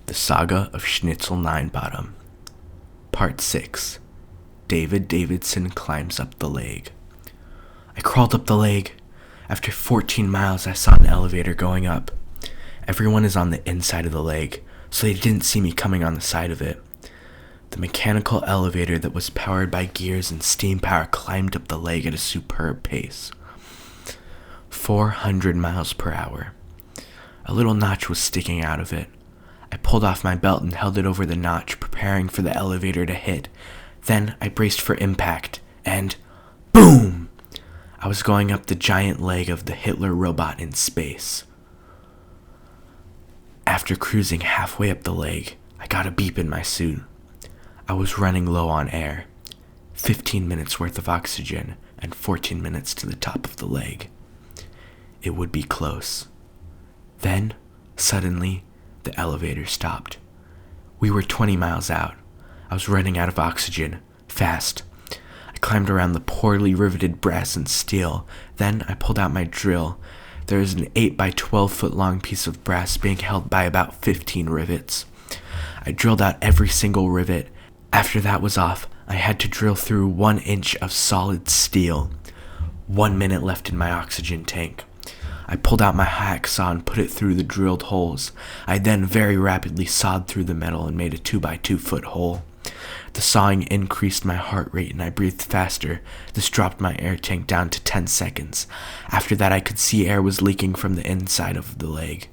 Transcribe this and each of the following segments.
The Saga of Schnitzel Ninebottom. Part 6. Davidson climbs up the leg. I crawled up the leg. After 14 miles, I saw an elevator going up. Everyone is on the inside of the leg, so they didn't see me coming on the side of it. The mechanical elevator that was powered by gears and steam power climbed up the leg at a superb pace. 400 miles per hour. A little notch was sticking out of it. I pulled off my belt and held it over the notch, preparing for the elevator to hit. Then I braced for impact, and boom! I was going up the giant leg of the Hitler robot in space. After cruising halfway up the leg, I got a beep in my suit. I was running low on air. 15 minutes worth of oxygen and 14 minutes to the top of the leg. It would be close. Then, suddenly, the elevator stopped. We were 20 miles out. I was running out of oxygen, fast. I climbed around the poorly riveted brass and steel. Then I pulled out my drill. There is an 8 by 12 foot long piece of brass being held by about 15 rivets. I drilled out every single rivet. After that was off, I had to drill through 1 inch of solid steel. 1 minute left in my oxygen tank. I pulled out my hacksaw and put it through the drilled holes. I then very rapidly sawed through the metal and made a 2 by 2 foot hole. The sawing increased my heart rate and I breathed faster. This dropped my air tank down to 10 seconds. After that, I could see air was leaking from the inside of the leg.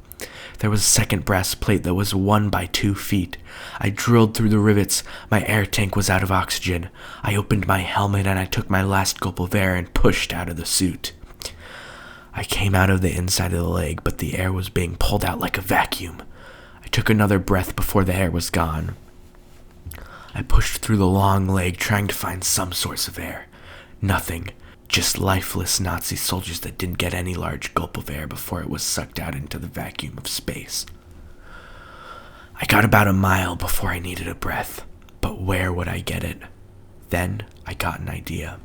There was a second brass plate that was 1 by 2 feet. I drilled through the rivets. My air tank was out of oxygen. I opened my helmet and I took my last gulp of air and pushed out of the suit. I came out of the inside of the leg, but the air was being pulled out like a vacuum. I took another breath before the air was gone. I pushed through the long leg, trying to find some source of air. Nothing. Just lifeless Nazi soldiers that didn't get any large gulp of air before it was sucked out into the vacuum of space. I got about a mile before I needed a breath, but where would I get it? Then I got an idea.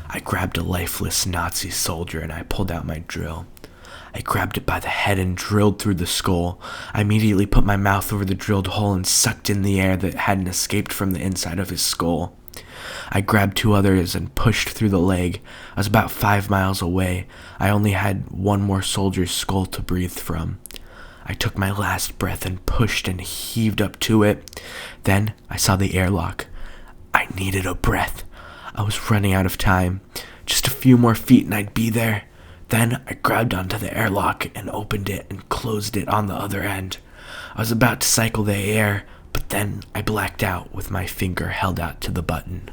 I grabbed a lifeless Nazi soldier and I pulled out my drill. I grabbed it by the head and drilled through the skull. I immediately put my mouth over the drilled hole and sucked in the air that hadn't escaped from the inside of his skull. I grabbed 2 others and pushed through the leg. I was about 5 miles away. I only had 1 more soldier's skull to breathe from. I took my last breath and pushed and heaved up to it. Then I saw the airlock. I needed a breath. I was running out of time. Just a few more feet and I'd be there. Then I grabbed onto the airlock and opened it and closed it on the other end. I was about to cycle the air, but then I blacked out with my finger held out to the button.